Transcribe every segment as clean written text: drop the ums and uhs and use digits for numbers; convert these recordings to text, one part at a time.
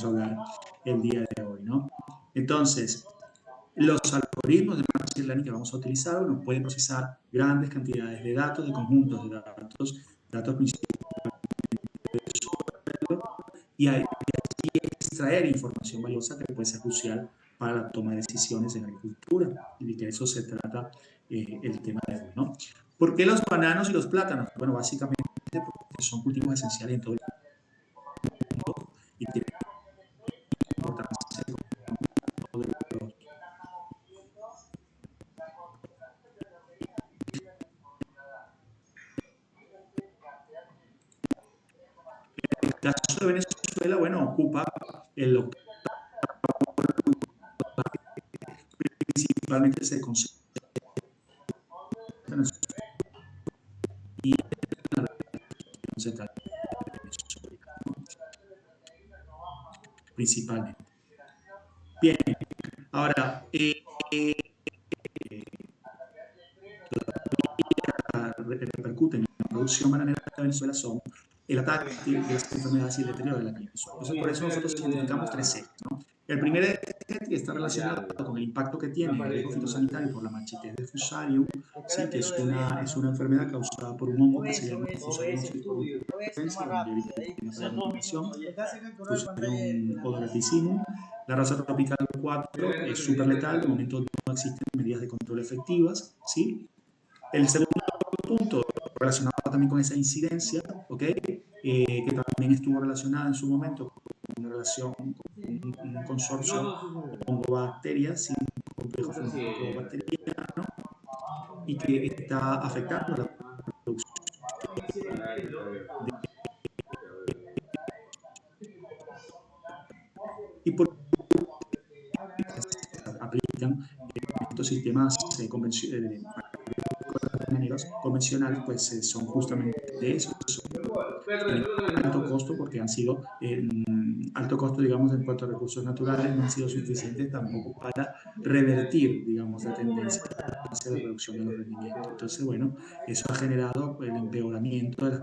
a hablar el día de hoy, ¿no? Entonces, los algoritmos de Machine Learning que vamos a utilizar nos pueden procesar grandes cantidades de datos, de conjuntos de datos principales, y extraer información valiosa que puede ser crucial para la toma de decisiones en agricultura, y de eso se trata el tema de hoy, ¿no? ¿Por qué los bananos y los plátanos? Bueno, básicamente porque son cultivos esenciales en todo el mundo y tienen importancia como el caso de Venezuela, bueno, ocupa el octavo, principalmente se concentra en y en la región central de Venezuela, ¿no? Principalmente. Bien, ahora, repercuten en la producción bananera de Venezuela son el ataque de las enfermedades y el deterioro de la calidad del suelo. Entonces, por eso nosotros identificamos tres ejes, ¿no? El primer eje está relacionado con el impacto que tiene el riesgo fitosanitario por la marchitez de Fusarium, ¿sí? Que es una enfermedad causada por un hongo que se llama Fusarium odoraticum, Fusarium odoraticum. La raza tropical 4 es súper letal, de momento no existen medidas de control efectivas, ¿sí? El segundo punto relacionado también con esa incidencia, ¿ok? Que también estuvo relacionada en su momento con una relación con un consorcio de hongobacterias, sin complejo fenótipo bacteriano, y que está afectando la producción de, y por aplican estos sistemas convencionales, pues son justamente de eso. Tienen alto costo porque han sido alto costo, digamos, en cuanto a recursos naturales, no han sido suficientes tampoco para revertir, digamos, la tendencia hacia la reducción de los rendimientos. Entonces, bueno, eso ha generado el empeoramiento de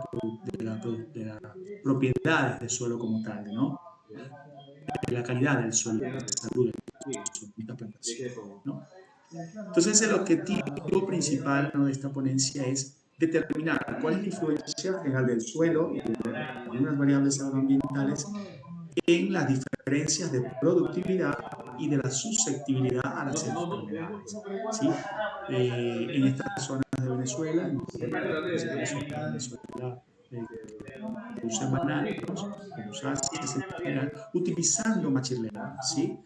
las propiedades del suelo como tal, ¿no? De la calidad del suelo, de la salud de esta plantación, ¿no? Entonces, el objetivo principal, ¿no?, de esta ponencia es determinar cuál es la influencia general del suelo y de algunas variables agroambientales en las diferencias de productividad y de la susceptibilidad a las enfermedades, ¿sí? En estas zonas de Venezuela, en principales zonas de Venezuela, producen bananos, mosaces en general, utilizando machine learning, ¿sí?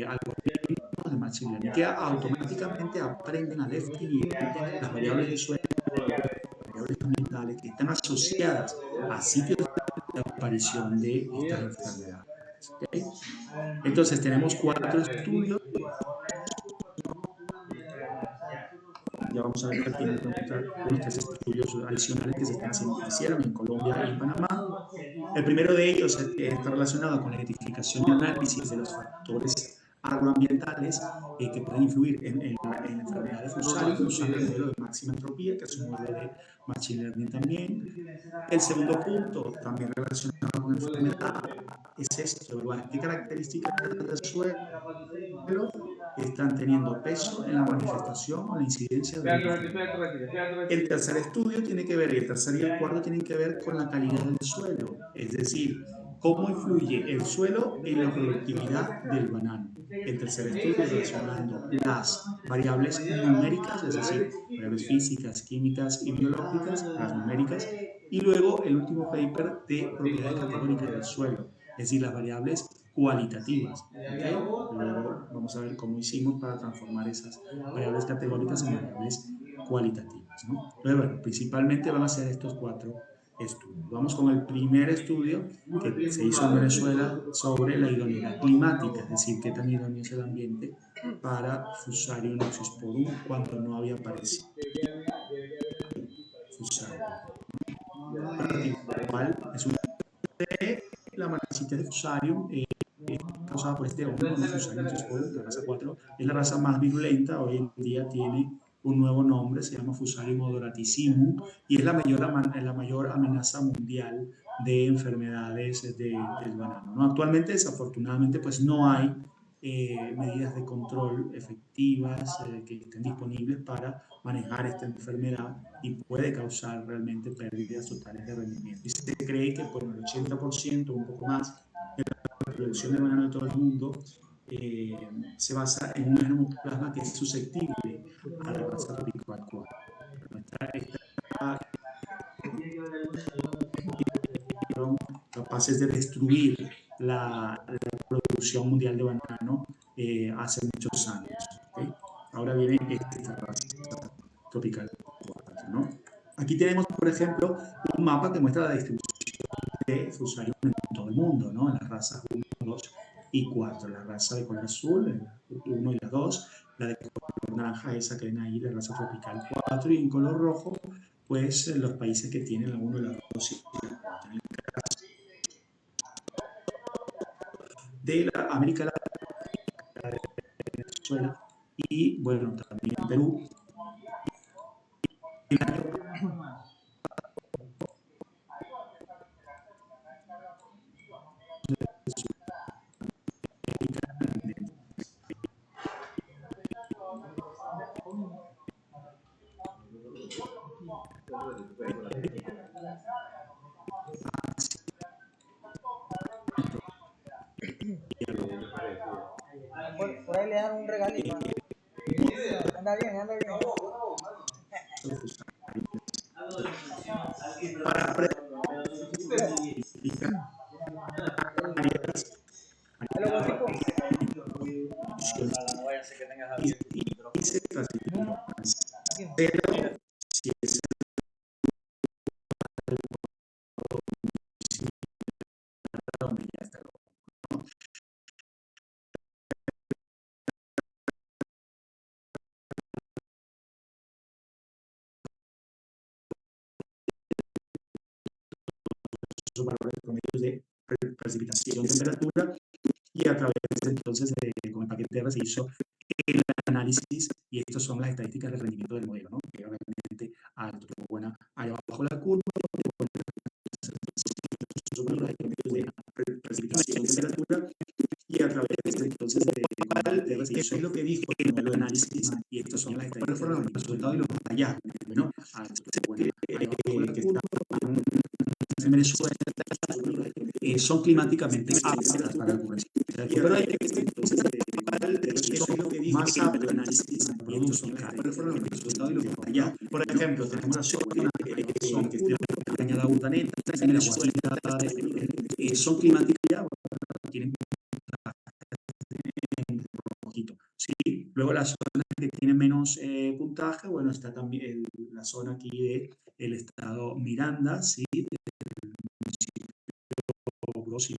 Algoritmos de machine learning que automáticamente aprenden a definir las variables de suelo, variables ambientales que están asociadas a sitios de aparición de estas enfermedades, ¿okay? Entonces tenemos 4 estudios. Ya vamos a ver al final unos 3 estudios adicionales que se hicieron en Colombia y en Panamá. El primero de ellos está relacionado con la identificación y análisis de los factores agroambientales que pueden influir en la enfermedad de Fusarium usando el modelo de máxima entropía, que es un modelo de Machine Learning también. El segundo punto, también relacionado con la enfermedad, es esto, evaluar qué características del suelo están teniendo peso en la manifestación o la incidencia de la enfermedad. El tercer estudio tiene que ver, y el tercer y el cuarto tienen que ver con la calidad del suelo, es decir, cómo influye el suelo en la productividad del banano. El tercer estudio relacionando las variables numéricas, es decir, variables físicas, químicas y biológicas, las numéricas, y luego el último paper de propiedades categóricas del suelo, es decir, las variables cualitativas, ¿okay? Luego vamos a ver cómo hicimos para transformar esas variables categóricas en variables cualitativas, ¿no? Entonces, bueno, principalmente van a ser estos 4 estudios. Vamos con el primer estudio que se hizo en Venezuela sobre la idoneidad climática, es decir, qué tan idóneo es el ambiente para Fusarium oxysporum cuando no había aparecido Fusarium. Igual es una la marchita de Fusarium causada por este hongo, ¿no? Fusarium oxysporum, la raza 4, es la raza más virulenta, hoy en día tiene un nuevo nombre, se llama Fusarium odoraticum, y es la mayor amenaza mundial de enfermedades del banano, ¿no? Actualmente, desafortunadamente, pues no hay medidas de control efectivas que estén disponibles para manejar esta enfermedad y puede causar realmente pérdidas totales de rendimiento. Y se cree que por el 80%, un poco más, de la producción de banano de todo el mundo se basa en un germoplasma que es susceptible a la raza tropical 4. Capaces de destruir la producción mundial de banano hace muchos años. ¿Okay? Ahora viene esta raza tropical 4, ¿no? Aquí tenemos, por ejemplo, un mapa que muestra la distribución de fusarios en todo el mundo, ¿no? En las razas 1, 2 y 4. La raza de color azul, la 1 y la 2, la de color naranja, esa que ven ahí, la raza tropical 4, y en color rojo, pues los países que tienen la 1, la 2 y la 4. En el caso de la América Latina, de Venezuela y, bueno, también Perú. Por ahí le dan un regalito. Anda bien, anda bien. Para y se clasifican pero si es donde ya está, ¿no? Esos valores promedios de precipitación, temperatura, y a través entonces con el paquete R se hizo el análisis, y estas son las estadísticas de rendimiento del modelo, ¿no? Que obviamente alto, pero bueno, ahí abajo la curva, de precipitación, temperatura, y a través entonces de qué es lo que dijo el modelo de análisis, y estos son las estadísticas, fueron los resultados y los hallazgos, ¿no? Que están en Venezuela son climáticamente aptas para el ocurrencia. Pero hay que entonces son más aptos al análisis ¿cuáles fueron los resultados y los hallazgos? Por ejemplo, tenemos una zona que son cañada urdaneta, en Venezuela, son climáticas, tienen un poquito. ¿Sí? Luego las zonas que tienen menos puntaje, bueno, está también la zona aquí del estado Miranda, ¿sí? Del municipio Grossi,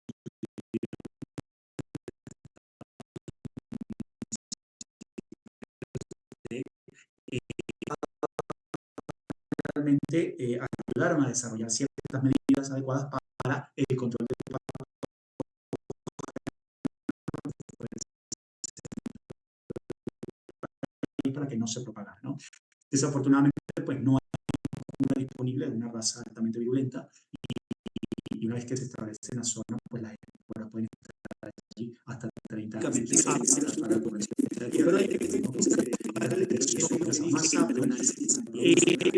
realmente ayudaron a desarrollar ciertas medidas adecuadas para el control del para que no se propagara, ¿no? Desafortunadamente, pues no hay una disponible de una raza altamente virulenta, y una vez que se establece en la zona, pues las esporas pueden estar allí hasta 30 años. Pero hay que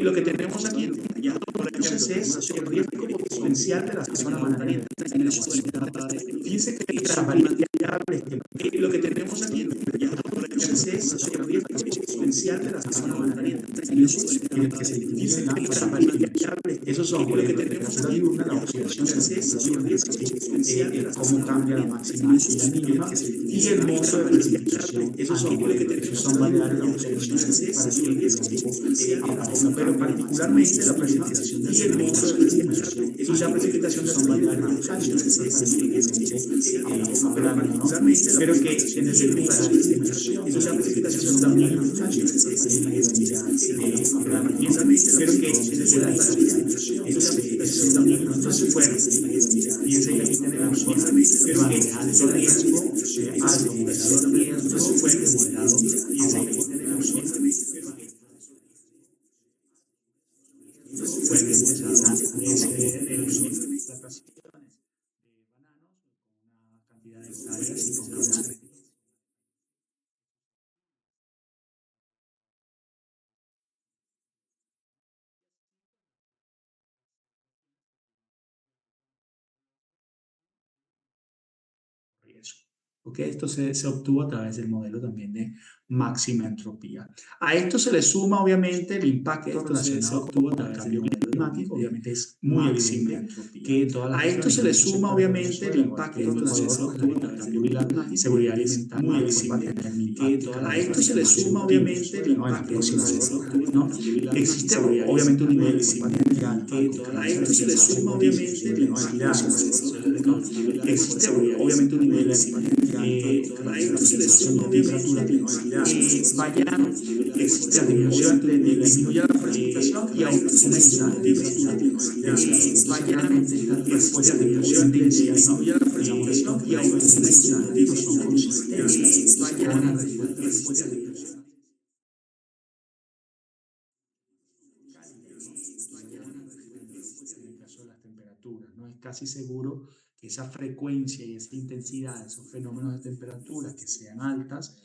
lo que tenemos aquí entonces es el riesgo potencial de la zona bananera. Fíjense que las variables lo que tenemos aquí entonces es el riesgo potencial de la zona bananera. Que se utilicen las variables, esos son lo que tenemos aquí, la oxidación del riesgo, cómo cambia la máxima y la mínima, y el monto de precipitación. Esos son variables de oxidación para que el riesgo aparezca, pero particularmente la precipitación y el monto de precipitación. Y la precipitación son variables de oxidación, pero que en el sentido de la precipitación, la precipitación también pero que en el sentido de la precipitación, entonces, bueno, piensa que aquí tenemos pero que alto riesgo, alto riesgo, fuerte, moderado, piensa que aquí tenemos fuerte, moderado, riesgo. ¿Ok? Esto se obtuvo a través del modelo también de máxima entropía. A esto se le suma obviamente el impacto relacionado con el cambio climático, obviamente es muy evidente que a esto se le suma obviamente el impacto relacionado con el cambio climático, seguridad alimentaria, muy evidente que a esto se le suma obviamente el impacto relacionado, ¿no? Existe obviamente un nivel a esto se le suma obviamente el impacto relacionado, existe obviamente un nivel a esto se le suma temperatura vayan la disminución disminuye la precipitación y aumenta la temperatura vayan pues la disminución de disminuye la precipitación y aumenta la son consistentes vayan la respuesta en el caso de las temperaturas, ¿no? Es casi seguro que esa frecuencia y esa intensidad de esos fenómenos de temperatura que sean altas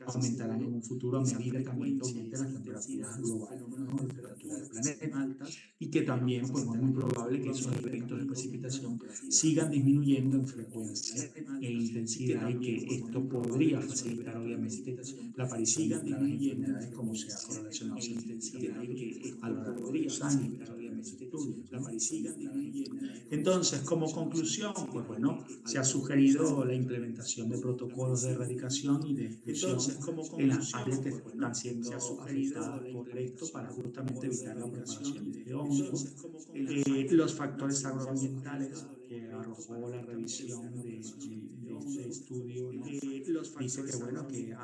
aumentarán en un futuro a medida que aumenten las temperaturas globales, ¿no? La temperatura del planeta, y que también pues, es muy probable que esos efectos de precipitación sigan disminuyendo en frecuencia e intensidad y que esto podría facilitar obviamente la aparición de plagas y enfermedades como se ha correlacionado a lo largo de los años, obviamente estudios, ¿no? Entonces, como conclusión, pues bueno, se ha sugerido la implementación de protocolos de erradicación y de exclusión en las áreas que están siendo afectadas por esto para justamente evitar la propagación de este hongo. Los factores agroambientales que arrojó la revisión de este estudio, ¿no? Dice que bueno, que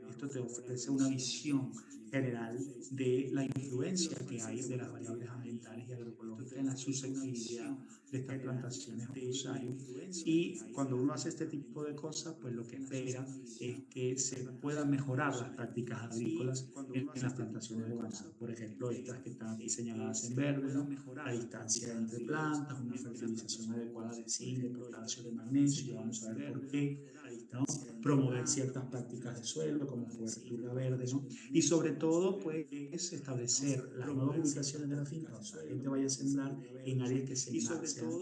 esto te ofrece una visión general de la influencia que hay de las variables ambientales y agroecológicas en la susceptibilidad de estas plantaciones a bonsái. Y cuando uno hace este tipo de cosas, pues lo que espera es que se puedan mejorar las prácticas agrícolas en las plantaciones de banano. Por ejemplo, estas que están aquí señaladas en verde, ¿no? La distancia entre plantas, una fertilización adecuada de zinc, de potasio, de magnesio, ya vamos a ver por qué, ¿no? Promover ciertas prácticas de suelo como cobertura verde, ¿no? Y sobre todo, pues, establecer las nuevas ubicaciones de la finca donde la gente vaya a sembrar en áreas que sean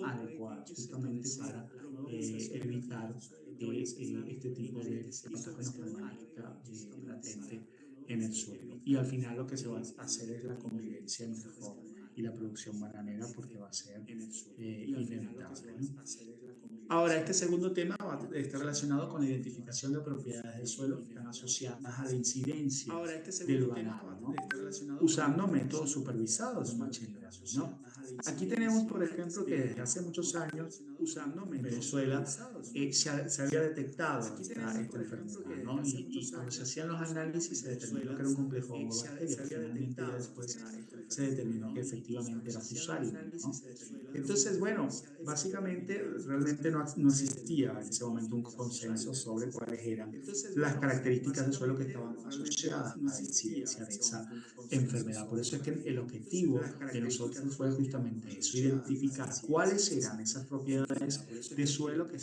adecuadas justamente para evitar este tipo de patógenos problemática latente en el suelo. Y al final lo que se va a hacer es la convivencia mejor y la producción bananera porque va a ser inevitable, ¿no? Ahora, este segundo tema está relacionado con la identificación de propiedades del suelo que están asociadas a la incidencia del banano, ¿no? Usando métodos supervisados de machine learning, ¿no? Aquí tenemos, por ejemplo, que desde hace muchos años, en Venezuela, se había detectado esta enfermedad, ¿no? Y cuando se hacían los análisis se determinó que era un complejo hongo-bacteria. Finalmente, ya después se determinó que efectivamente era Fusarium, ¿no? Entonces, bueno, básicamente realmente no existía en ese momento un consenso sobre cuáles eran las características del suelo que estaban asociadas a la incidencia de esa enfermedad. Por eso es que el objetivo de nosotros fue justamente eso, identificar cuáles eran esas propiedades de suelo que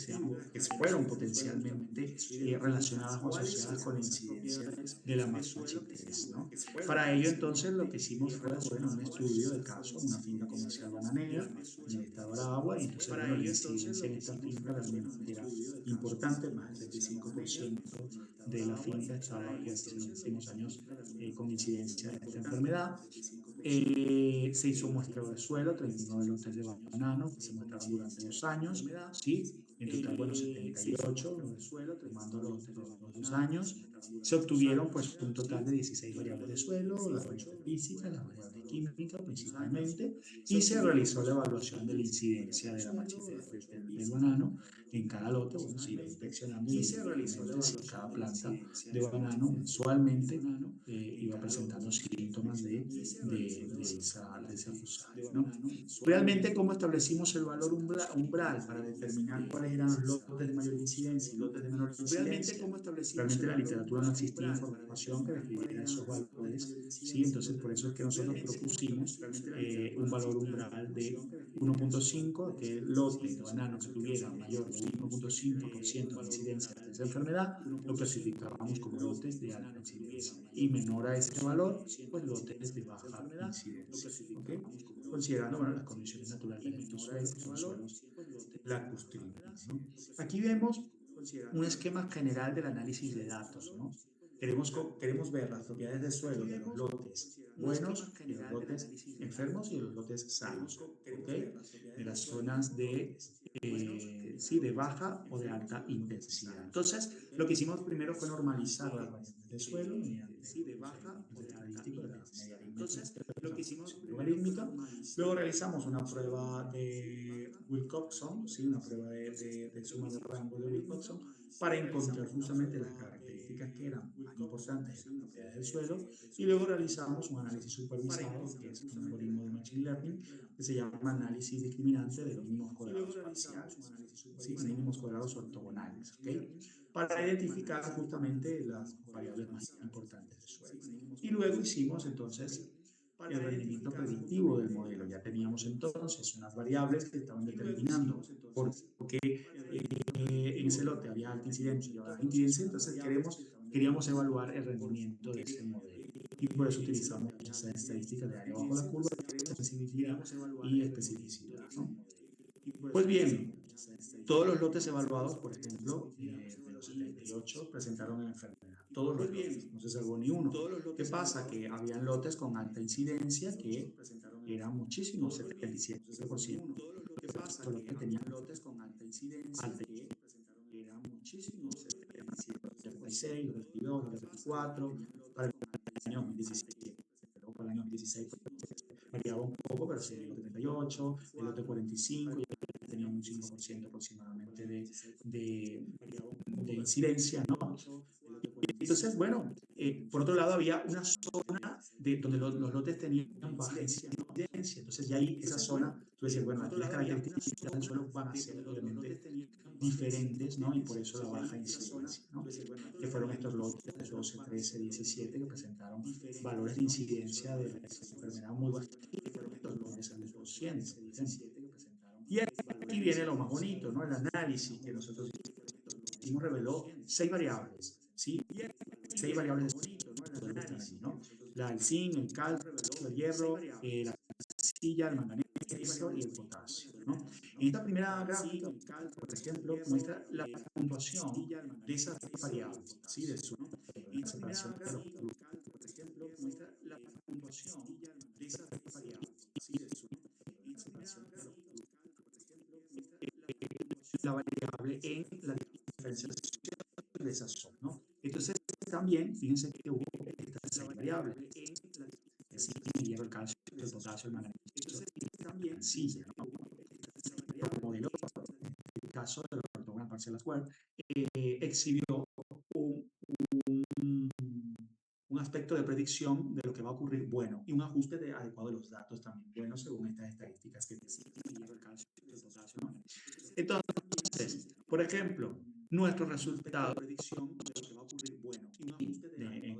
fueron potencialmente relacionadas o asociadas con la incidencia de la mastocytosis, ¿no? Para ello, entonces, lo que hicimos fue, bueno, un estudio de caso, una finca comercial bananera en el estado de Aragua, y entonces, bueno, la incidencia en esta finca realmente era importante, más del 35% de la finca estaba, pues, en los últimos años con incidencia de esta enfermedad. Se hizo muestreo de suelo, 39 lotes de banano que se muestraron durante 2 años, ¿sí? En total, bueno, 78 de suelo, tomando los 2 años. Se obtuvieron pues un total de 16 variables de suelo, las variables físicas, las variables químicas principalmente, y se realizó la evaluación de la incidencia de la machete del banano en cada lote. Bueno, se iba inspeccionando y se realizó si cada planta de banano mensualmente iba presentando síntomas de esa fusarium, ¿no? Realmente, ¿cómo establecimos el valor umbral para determinar cuáles eran los lotes de mayor incidencia y lotes de menor incidencia? Realmente en la literatura no existía información que describiera esos valores, ¿sí? Entonces, por eso es que nosotros pusimos un valor umbral de 1.5, que el lote de banano que tuviera mayor de 1.5% de incidencia de esa enfermedad, lo clasificábamos como lotes de alta incidencia. Y menor a ese valor, pues lotes de baja incidencia. ¿Okay? Considerando, bueno, las condiciones naturales de estos suelos, que son suelos lacustres, ¿no? Aquí vemos un esquema general del análisis de datos, ¿no? Queremos ver las propiedades del suelo de los lotes buenos, de los lotes enfermos y de los lotes sanos, ¿ok? De las zonas de, sí, de baja o de alta intensidad. Entonces, lo que hicimos primero fue normalizar las variables de suelo mediante de baja o de estadístico de la media aritmética. Entonces, lo que hicimos logarítmica. Luego realizamos una prueba de Wilcoxon, ¿sí? Una prueba de suma de rango de Wilcoxon, para encontrar justamente las características que eran más importantes en las propiedades del suelo, y luego realizamos un análisis supervisado, que es un algoritmo de Machine Learning, que se llama análisis discriminante de mínimos cuadrados parciales, ¿sí? Mínimos cuadrados ortogonales, ¿ok? Para identificar justamente las variables más importantes del suelo. Y luego hicimos entonces el rendimiento predictivo del modelo. Ya teníamos entonces unas variables que estaban determinando por qué en ese lote había alta incidencia y baja incidencia, entonces queríamos evaluar el rendimiento de ese modelo. Y por eso utilizamos esas estadísticas de área bajo la curva, sensibilidad y especificidad, ¿no? Pues bien, todos los lotes evaluados, por ejemplo, de los 78 presentaron la enfermedad. Todos los lotes, no se salvó ni uno. ¿Qué pasa? Que habían lotes con alta incidencia que eran muchísimos, 77%. ¿Qué pasa? Que tenían lotes con alta incidencia que eran muchísimos, 76, 22, 24, para el año 2017. Luego para el año 2016 variaba un poco, pero sí, el lote 38, el lote 45, tenía un 5% aproximadamente de incidencia, ¿no? Entonces, bueno, por otro lado había una zona donde los lotes tenían baja incidencia, entonces ya ahí esa zona, tú decías, bueno, aquí las características del suelo van a ser obviamente diferentes, ¿no? Y por eso la baja incidencia, ¿no? Que fueron estos lotes 12, 13, 17 que presentaron valores de incidencia de la enfermedad muy bajos, que fueron estos valores al 2%. Y aquí viene lo más bonito, ¿no? El análisis que nosotros hicimos reveló 6 variables, ¿sí? 6 variables de allí, ¿no? El zinc, el calcio, el hierro, la arcilla, el manganeso y el potasio, ¿no? En esta primera gráfica, por ejemplo, muestra la puntuación de esas variables, ¿sí? De su separación de los grupos. Por ejemplo, muestra la puntuación de esas variables, ¿sí? De su separación de los grupos. La variable en la diferenciación de esa zona, ¿no? Entonces, también, fíjense que hubo estas 6 variables, el zinc, el hierro, el calcio, el potasio, el manganeso, y también, sí, ¿no? El modelo, en este caso de la ortogonal partial square, exhibió un, un aspecto de predicción de lo que va a ocurrir bueno y un ajuste adecuado de los datos también bueno según estas estadísticas que te el calcio, el potasio, ¿no? Entonces, por ejemplo, nuestro resultado de predicción de lo que va a ocurrir bueno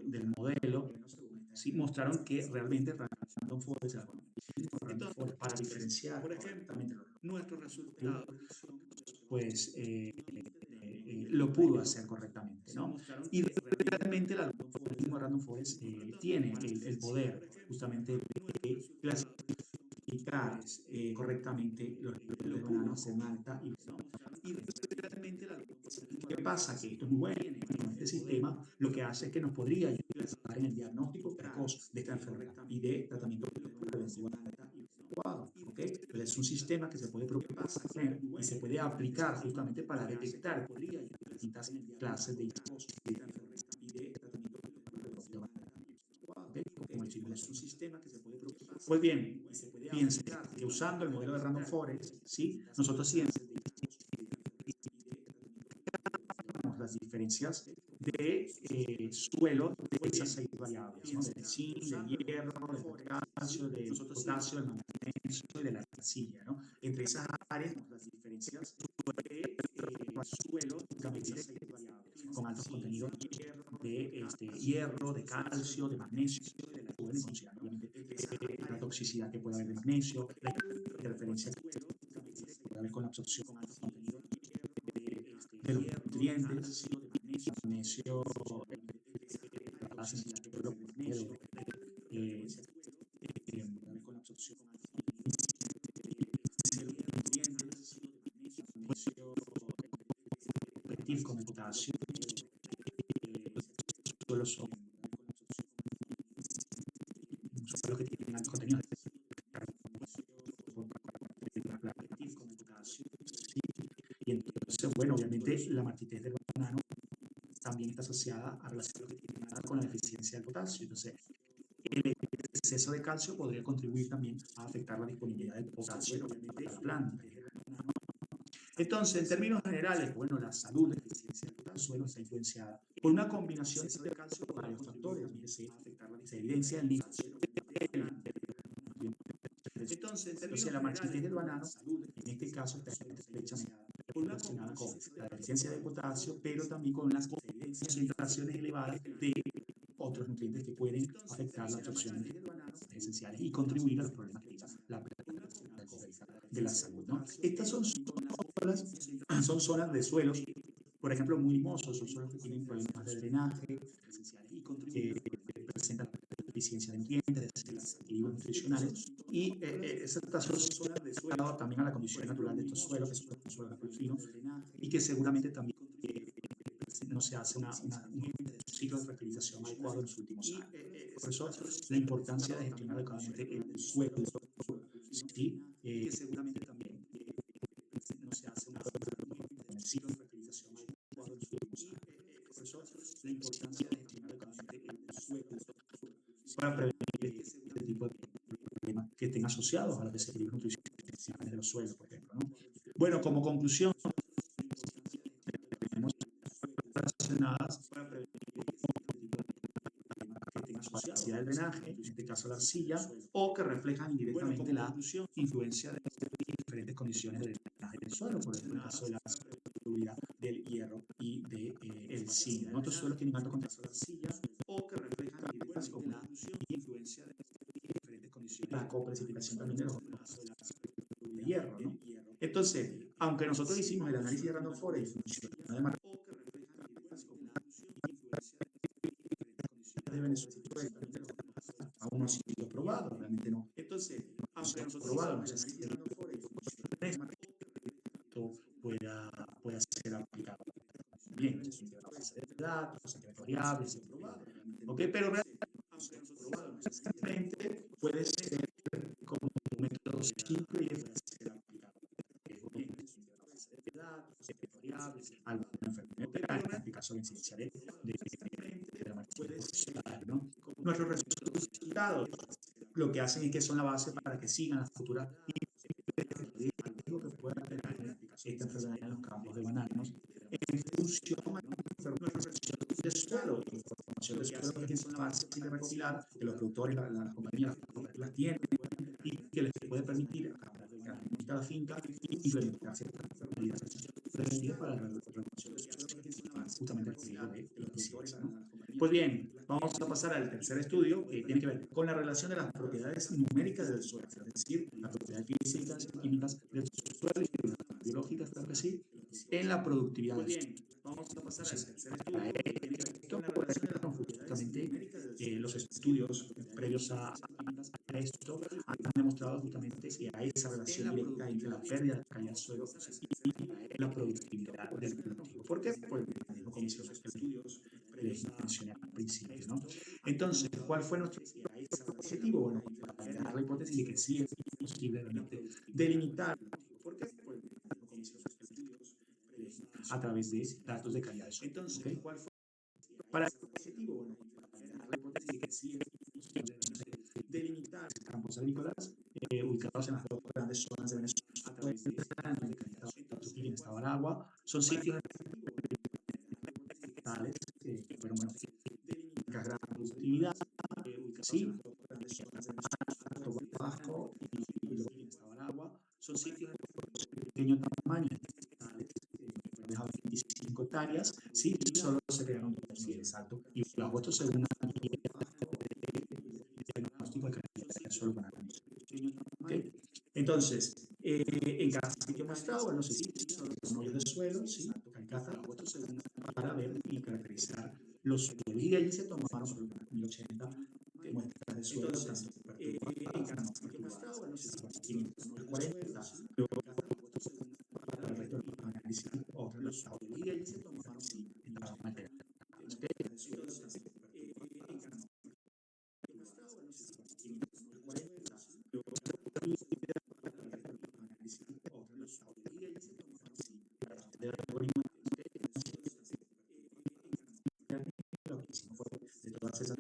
del modelo, sí, mostraron que realmente Random Forest, para diferenciar correctamente nuestro resultado, pues lo pudo hacer correctamente, ¿no? Y realmente el algoritmo Random Forest tiene el poder justamente de clasificar correctamente los bananos con alta y realmente el algoritmo. ¿Qué pasa? Que esto es muy bueno. Este sistema lo que hace es que nos podría ayudar en el diagnóstico precoz de esta enfermedad y de tratamiento preventivo adecuado, ¿ok? Entonces es un sistema que se puede proponer y se puede aplicar justamente para detectar distintas clases de y de tratamiento preventivo adecuado, ¿ok? Como el ciclo es un sistema que se puede proponer. Pues bien, fíjense que usando el modelo de Random Forest, ¿sí? Nosotros identificamos las diferencias de suelo de esas 6 variables, ¿no? Del zinc, del hierro, del calcio, del potasio, del manganeso y de la arcilla, ¿no? Entre esas áreas, las diferencias de suelo de esas 6 variables, con altos contenidos de hierro, de calcio, de magnesio, y de la considerablemente la toxicidad que puede haber de magnesio, la interferencia que puede haber con la absorción de los nutrientes, magnesio, con el potasio, suelos son suelos que tienen alto contenido con el potasio, ¿sí? Y entonces, bueno, obviamente la martitez del banano también está asociada a relaciones que tienen con la deficiencia del potasio. Entonces, el exceso de calcio podría contribuir también a afectar la disponibilidad del potasio para la planta. Entonces, en términos generales, bueno, la salud, la eficiencia del potasio está influenciada por una combinación de calcio por varios factores. También se evidencia el nivel. Entonces, la marchitez del banano, en este caso, está estrechamente relacionada con la deficiencia de potasio, pero también con las concentraciones elevadas de otros nutrientes que pueden afectar la absorción de esenciales y contribuir a los problemas que la de la salud, ¿no? Estas son zonas de suelos, por ejemplo, muy limosos, son suelos que tienen problemas de drenaje, que presentan deficiencia de nutrientes, desequilibrios nutricionales, y estas son zonas de suelo también a la condición natural de estos suelos, que son suelos muy finos, y que seguramente también no se hace un ciclo de fertilización adecuado en los últimos años. Por eso, la importancia de gestionar adecuadamente el suelo, ¿sí? Que seguramente también no se hace un ciclo de fertilización adecuado en los últimos años. Por eso, la importancia de gestionar adecuadamente el suelo para prevenir este tipo de problemas que estén asociados a los desequilibrios nutricionales de los suelos, por ejemplo, ¿no? Bueno, como conclusión, tenemos relacionadas para prevenir que tengan su capacidad de drenaje, en este caso la arcilla, o que reflejan indirectamente la influencia de diferentes condiciones de drenaje del suelo, por ejemplo, en el caso de la solubilidad del hierro y del zinc. En otros suelos tienen alto contenido de arcilla, o que reflejan indirectamente la influencia de diferentes condiciones. La coprecipitación también de los de hierro, ¿no? Entonces, aunque nosotros hicimos el análisis de Randolph y funcionó de manera de Venezuela, aún no ha sido probado, realmente no. Entonces, aunque nosotros probado, no sé si esto pueda ser aplicado bien, base de datos, variables, ¿ok? Pero realmente puede ser como un método simple y eficaz variables, alguna enfermedad, en este caso la incidencia de la marcha, ¿no? Nuestros resultados lo que hacen es que son la base para que sigan las futuras riesgo que pueda tener esta enfermedad en los campos de bananos en función de suelo, información de suelo que son la base de recopilar, que los productores, las compañías, las cooperativas tienen y que les puede permitir a la finca implementar ciertas medidas preventivas para la recuperación de suelo, justamente el peligro de eficiencia, ¿no? Pues bien, vamos a pasar al tercer estudio que tiene que ver con la relación de las propiedades numéricas del suelo, es decir, las propiedades físicas y químicas del suelo y biológicas, claro que sí, en la productividad del suelo. Vamos a pasar al tercer estudio. Justamente los estudios previos a esto han demostrado justamente que hay esa relación directa entre la pérdida de calidad del suelo y la productividad del cultivo. ¿Por qué? Pues como comienzo los estudios les mencioné al principio, ¿no? Entonces, ¿cuál fue nuestro objetivo? Bueno, validar la hipótesis de que sí es posible realmente delimitar. ¿Por qué? Pues como comienzo los estudios a través de datos de calidad de suelo. Entonces, ¿okay? ¿Cuál fue para el objetivo? Bueno, validar la hipótesis de que sí es posible delimitar campos agrícolas ubicados en las dos grandes zonas de Venezuela, a través de Tuquil y en estado Aragua. Son sitios tales que fueron gran productividad, sí, Vasco y luego en estado Aragua. Son sitios de pequeño tamaño, de 25 hectáreas, sí, y solo se crearon dos niveles altos y bajo esto según el diagnóstico de calidad. del suelo panameño. ¿Okay? Entonces, en cada sitio muestrado, bueno, se hicieron mollos de suelo, ¿sí? Carcasa, para ver y caracterizar los suelos. Y de allí se tomaron por 1080 muestras de suelo, tanto perturbadas como no perturbadas. Bueno, se hicieron 540, luego para el resto de los análisis, otros los audios, y de allí se tomaron, sí, en la materia. De algoritmo lo que hicimos fue de todas esas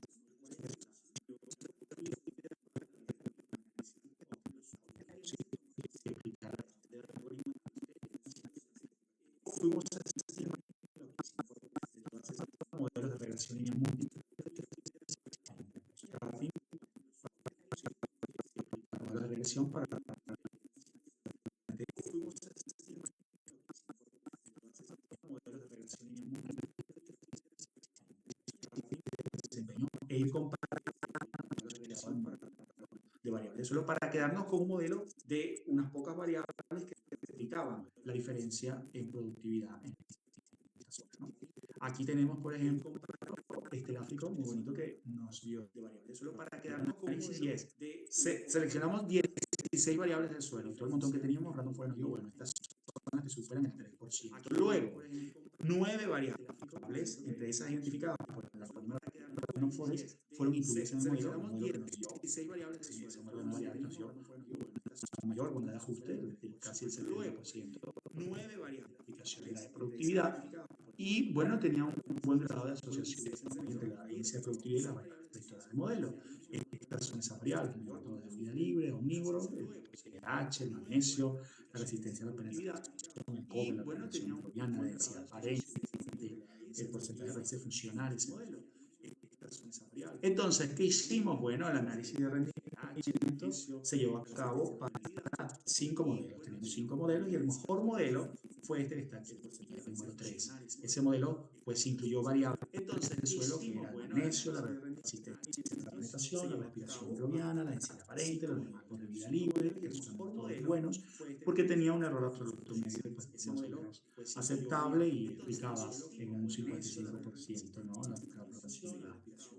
fuimos a estimar modelos de regresión lineal múltiple modelos de regresión para fuimos a estimar modelos de regresión lineal múltiple desempeño e ir comparando de variables, solo para quedarnos con un modelo de unas pocas variables que explicaban la diferencia en productividad en estas zonas, ¿no? Aquí tenemos, por ejemplo, este gráfico muy bonito que nos dio de variables, solo para quedarnos con un análisis y es, seleccionamos 16 variables del suelo, todo el montón que teníamos, Random Forest nos dijo, bueno, estas zonas que superan el 3%. Luego, 9 variables, entre esas identificadas por la fórmula Random Forest, fueron incluidas en el modelo que nos dio 16 variables del suelo, ese modelo de variables nos dio una mayor bondad de ajuste, casi el 70%, 9 variables de productividad, y bueno, tenía un buen grado de asociación entre la evidencia de productividad y la variabilidad del modelo. Estas son esas variables, el método de vida libre, omnívoro, el pH, el magnesio, la resistencia a la penetración, el cobre, la penetración microbiana, la densidad aparente, el porcentaje de raíces funcionales, modelo. Entonces, ¿qué hicimos? Bueno, el análisis de rendimiento se llevó a cabo para 5 modelos. Tenemos 5 modelos y el mejor modelo fue este que está aquí, el número 3. Ese modelo pues incluyó variables del suelo que era el magnesio, la resistencia a la penetración, la respiración microbiana, la densidad aparente, los nemáticos de vida libre, que son todos buenos, porque tenía un error absoluto medio pues, más o menos aceptable y explicaba en un 55%, ¿no? La aprobación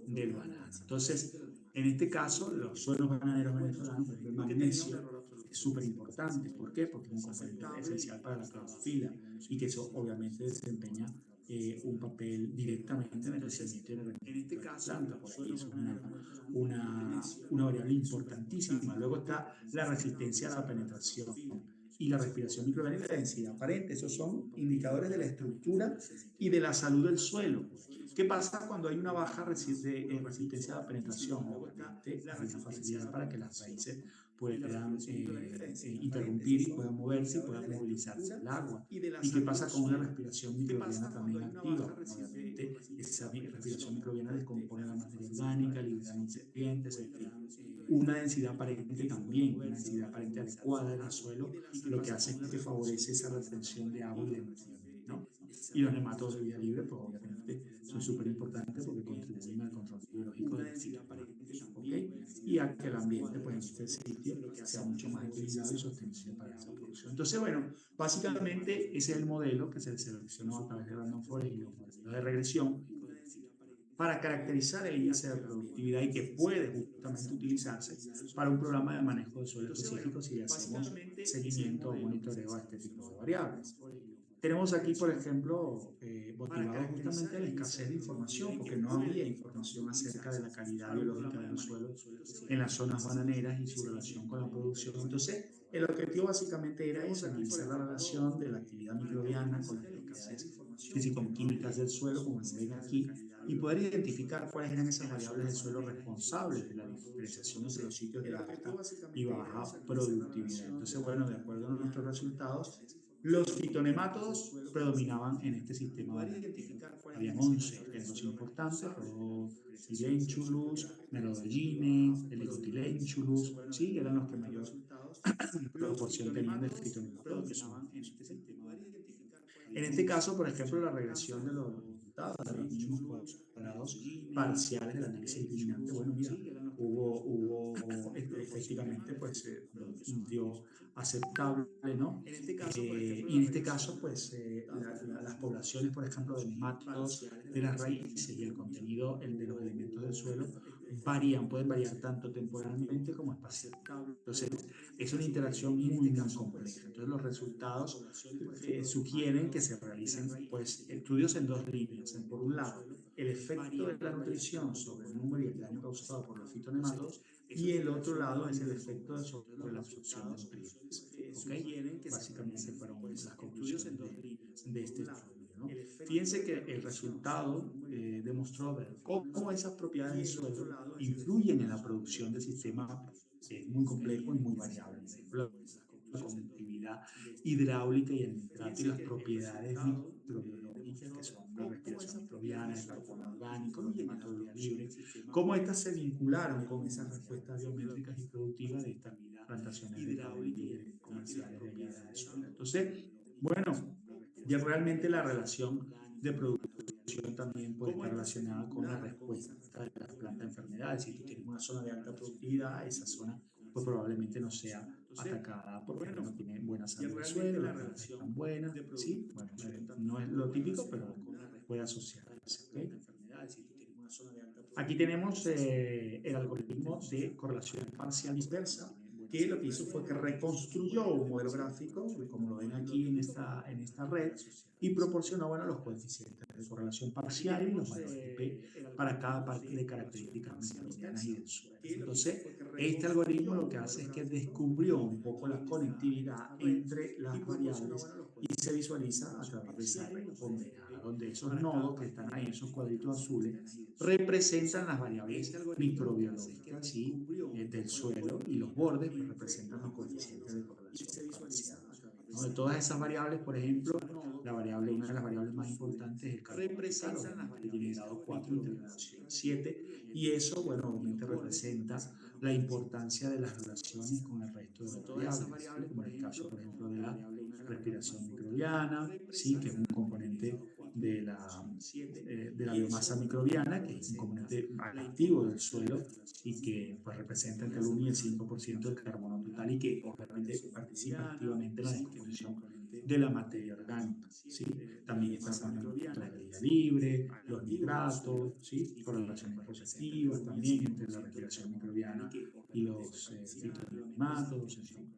del banano. Entonces, en este caso, los suelos bananeros venezolanos, por ejemplo, el magnesio es súper importante. ¿Por qué? Porque es un componente esencial para la clorofila y que eso obviamente desempeña un papel directamente en el crecimiento y en el rendimiento de la planta. Por ahí eso es una variable importantísima. Luego está la resistencia a la penetración y la respiración microbiana y la densidad aparente. Esos son indicadores de la estructura y de la salud del suelo. ¿Qué pasa cuando hay una baja resistencia a la penetración? Obviamente hay una facilidad para que las raíces puedan interrumpir y puedan moverse y puedan movilizarse el agua. ¿Y qué pasa con una respiración microbiana también activa? Obviamente esa respiración microbiana descompone la materia orgánica, libera nutrientes, una densidad aparente también, una densidad aparente adecuada del suelo, lo que hace es que favorece esa retención de agua y de nutrientes, ¿no? Y los nematodos de vida libre, pues obviamente son súper importantes porque contribuyen al control biológico del sitio, ¿ok? Y a que el ambiente, pues en este sitio, sea mucho más equilibrado y sostenible para esa producción. Entonces, bueno, básicamente ese es el modelo que se seleccionó a través de Random Forest y los modelos de regresión para caracterizar el índice de productividad y que puede justamente utilizarse para un programa de manejo de suelo específico si hacemos seguimiento o monitoreo a este tipo de variables. Tenemos aquí, por ejemplo, motivado justamente a la escasez de información, porque no había información acerca de la calidad biológica de los suelos en las zonas bananeras y su relación con la producción. Entonces, el objetivo básicamente era eso, analizar la relación de la actividad microbiana con las propiedades físico-químicas del suelo, como se ven aquí, y poder identificar cuáles eran esas variables del suelo responsables de la diferenciación entre los sitios de alta y baja productividad. Entonces, bueno, de acuerdo a nuestros resultados, los fitonemátodos predominaban en este sistema bananeril. Habían 11 géneros importantes, Rhodophyllentulus, Merodogyne, Helicotylenchulus, sí, eran los que mayor proporción tenían de fitonemátodos, que son en este caso, por ejemplo, la regresión de los resultados de los mínimos cuadrados parciales del análisis discriminante. Bueno, mira, efectivamente, pues dio aceptable, ¿no? Y en este caso, pues las poblaciones, por ejemplo, de nematodos, de las raíces y el contenido de los elementos del suelo pueden variar tanto temporalmente como espacialmente. Entonces, es una interacción muy compleja. Entonces, los resultados sugieren que se realicen pues, estudios en dos líneas. Por un lado, el efecto de la nutrición sobre el número y el daño causado por los fitonematodos, y el otro lado es el efecto sobre la absorción de nutrientes. ¿Okay? Básicamente fueron las conclusiones de este estudio, ¿no? Fíjense que el resultado demostró ver cómo esas propiedades del suelo influyen en la producción del sistema muy complejo y muy variable. La conductividad hidráulica y el nitrato y las propiedades microbiológicas que son la respiración microbiana, el carbono orgánico, los nematodos de vía libre, cómo estas se vincularon con esas respuestas biométricas y productivas de estas plantaciones de comerciales de vida del suelo. Entonces, bueno, ya realmente la relación de producción también puede estar relacionada con la respuesta de las plantas a enfermedades. Si tú tienes una zona de alta productividad, esa zona pues probablemente no sea atacada porque no tiene buena salud del suelo, las plantas están buenas, ¿sí? Bueno, no es lo típico, pero puede asociarse, ¿okay? Aquí tenemos el algoritmo de correlación parcial dispersa, que lo que hizo fue que reconstruyó un modelo gráfico, como lo ven aquí en esta red, y proporcionó, bueno, los coeficientes de correlación parcial y los valores de P para cada parte de características microbianas y del suelo. Entonces, este algoritmo lo que hace es que descubrió un poco la conectividad entre las variables y se visualiza a través de esa red ponderada, donde esos nodos que están ahí, esos cuadritos azules, representan las variables microbiológicas, ¿sí? Del suelo, y los bordes pues, representan los coeficientes de correlación parcial, ¿no? De todas esas variables, por ejemplo, una de las variables más importantes es el carbono, que tiene grado 4, interrelación 7, y eso, bueno, obviamente representa la importancia de las relaciones con el resto de las variables, como en el caso, por ejemplo, de la respiración microbiana, ¿sí? Que es un componente de la biomasa microbiana, que es un componente activo del suelo y que pues, representa entre el 1 y el 5% del carbono total y que obviamente participa activamente en la descomposición de la materia orgánica. ¿Sí? También están los elementos de vida libre, los nitratos, ¿sí? Correlaciones positivas también entre la respiración microbiana y los fitonematodos, en fin.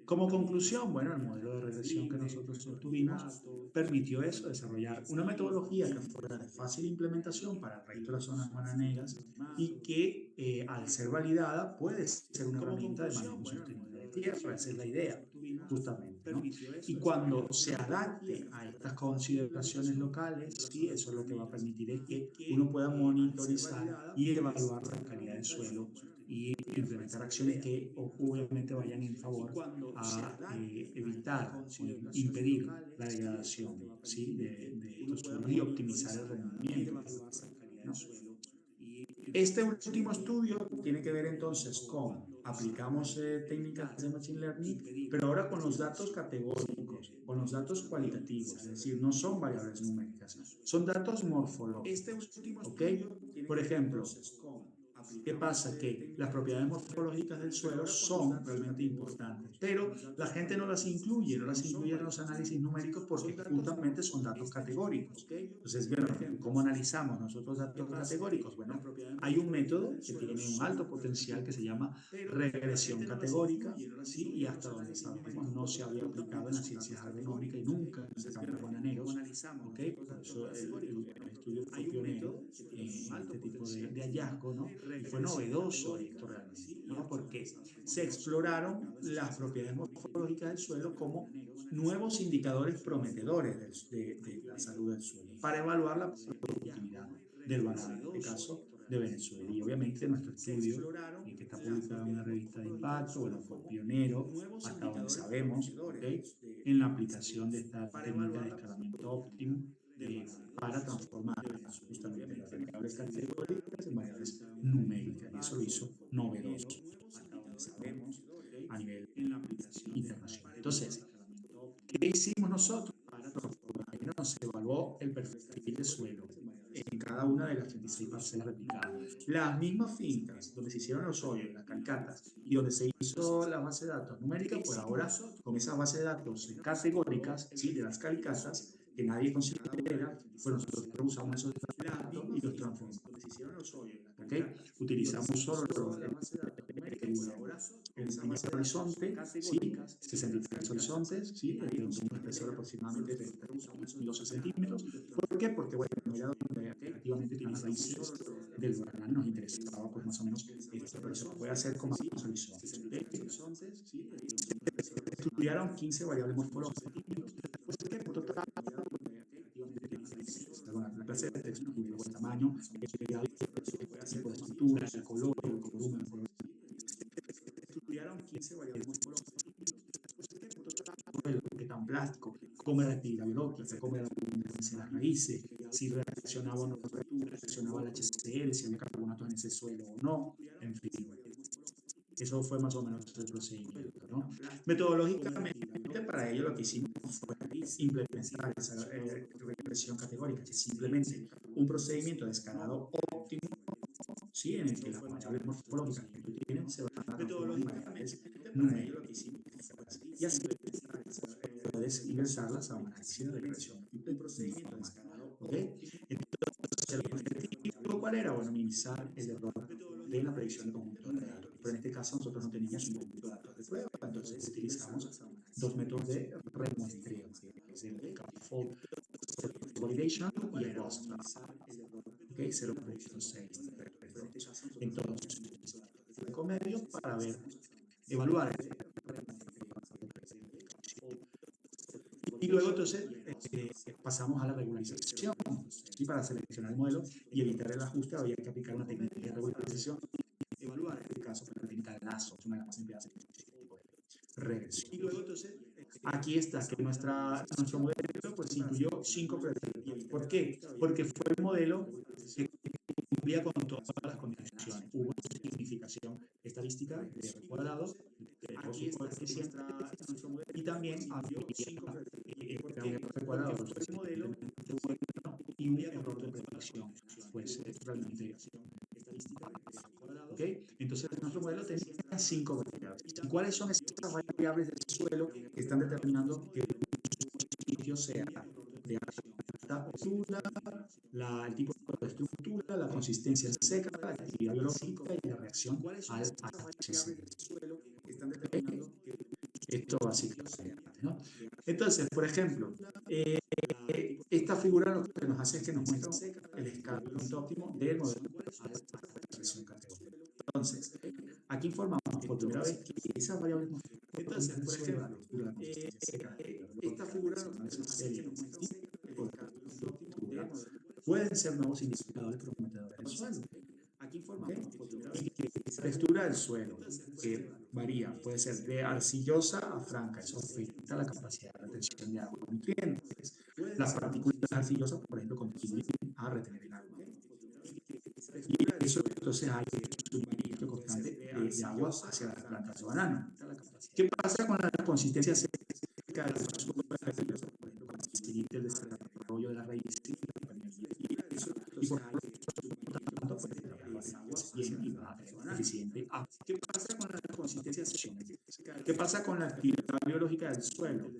Como conclusión, bueno, el modelo de regresión que nosotros obtuvimos permitió eso, desarrollar una metodología que fuera de fácil implementación para el resto de las zonas bananeras y que al ser validada puede ser una herramienta de manejo sostenible de tierra, esa es la idea, justamente, ¿no? Y cuando se adapte a estas consideraciones locales, sí, eso es lo que va a permitir es que uno pueda monitorizar y evaluar la calidad del suelo y implementar acciones que obviamente vayan en favor a evitar o impedir la degradación, ¿sí? de estos suelos y optimizar el rendimiento, ¿no? Este último estudio tiene que ver entonces con, aplicamos técnicas de Machine Learning, pero ahora con los datos categóricos, con los datos cualitativos, es decir, no son variables numéricas, son datos morfológicos, ¿ok? Por ejemplo, ¿qué pasa? Que las propiedades morfológicas del suelo son realmente importantes, pero la gente no las incluye en los análisis numéricos porque justamente son datos categóricos. Entonces, bueno, ¿cómo analizamos nosotros datos categóricos? Bueno, hay un método que tiene un alto potencial que se llama regresión categórica, ¿sí? Y hasta donde sabemos no se había aplicado en las ciencias agronómicas y nunca en los campos bananeros, ¿ok? Por eso el estudio fue pionero en este tipo de hallazgo, ¿no? Y fue novedoso esto realmente, ¿no? Porque se exploraron las propiedades morfológicas del suelo como nuevos indicadores prometedores de la salud del suelo para evaluar la productividad del banano, en este caso de Venezuela. Y obviamente nuestro estudio, que está publicado en una revista de impacto, bueno, fue pionero hasta donde sabemos, ¿okay? En la aplicación de esta técnica de escalamiento óptimo para transformar justamente las variables categóricas en variables numéricas. Y eso lo hizo novedoso hasta donde sabemos a nivel internacional. Entonces, ¿qué hicimos nosotros? Bueno, nos se evaluó el perfil de suelo en cada una de las 36 parcelas replicadas. Las mismas fincas donde se hicieron los hoyos, las calicatas, y donde se hizo la base de datos numérica, pues ahora con esa base de datos categóricas, ¿sí? De las calicatas, que nadie considera, pues nosotros usamos esos datos y los transformamos. ¿Okay? Utilizamos solo el horizonte, ¿sí? 63 horizontes, ¿sí? Un espesor aproximadamente de 12 centímetros. ¿Por qué? Porque, bueno, era donde activamente tienen las raíces del banano, nos interesaba pues más o menos esto, pero se puede hacer con más horizontes. Estudiaron 15 variables morfológicas. Pues, ¿qué? En total, la clase de texto, el tamaño, el tipo de estructura, el color, el volumen, estudiaron 15 variables morfológicas. ¿Qué tan plástico? ¿Cómo era la actividad biológica? ¿Cómo era la abundancia de las raíces? Si reaccionaba o no reaccionaba al HCl, si había carbonatos en ese suelo o no, en fin. Eso fue más o menos el procedimiento, ¿no? Metodológicamente, para ello lo que hicimos fue implementar esa regresión categórica, que es simplemente un procedimiento de escalado óptimo, ¿sí? En el que las variables morfológicas que tú tienes se van a transformar en variables numéricas. Y así puedes ingresarlas a un análisis de regresión. Un procedimiento de escalado, ¿ok? Entonces, el objetivo, ¿cuál era? Bueno, minimizar el error de la predicción de conjunto de datos. Pero en este caso nosotros no teníamos un conjunto de datos de prueba, entonces utilizamos dos métodos de remuestreo, que es el scaffold validation y el Bootstrap, ¿ok? 0.6. Entonces, el medio para ver, evaluar. Y luego entonces pasamos a la regularización. Y para seleccionar el modelo y evitar el ajuste había que aplicar una técnica de regularización. Evaluar, en este caso, la técnica de lazo, es una de las más empleadas en este tipo de regresión. Y luego entonces, aquí está, que nuestro modelo pues incluyó 5 predictores. ¿Por qué? Porque fue el modelo que cumplía con todas las condiciones. Hubo una significación estadística de R cuadrado, de su coeficiente, y también había R cuadrado, el modelo y un error de predicción, pues realmente ¿ok? Entonces nuestro modelo tenía 5 variables. ¿Y cuáles son esas variables del suelo que están determinando que el sitio sea de alta altura, el tipo de estructura, la consistencia seca, la actividad biológica y la reacción al HCl? Esto básicamente, ¿no? Entonces, por ejemplo, esta figura lo que nos hace es que nos muestra el escalamiento óptimo del modelo de presión categórica. Entonces, aquí informamos por primera vez que esas variables. Entonces, por ejemplo, esta figura lo que nos hace es que nos muestra el escalamiento óptimo pueden ser nuevos indicadores prometedores del suelo. Aquí informamos la textura del suelo, que varía, puede ser de arcillosa a franca, eso afecta la capacidad de retención de agua y nutrientes. Las partículas arcillosas, por ejemplo, contribuyen a retener el agua. Y eso, entonces, hay un suministro constante de agua hacia las plantas de banano. ¿Qué pasa con la consistencia seca del suelo? Por ejemplo, cuando se facilita el desarrollo de la raíz y por lo tanto, pues, bien y va eficiente. ¿Qué pasa con la consistencia seca? ¿Qué pasa con la actividad biológica del suelo?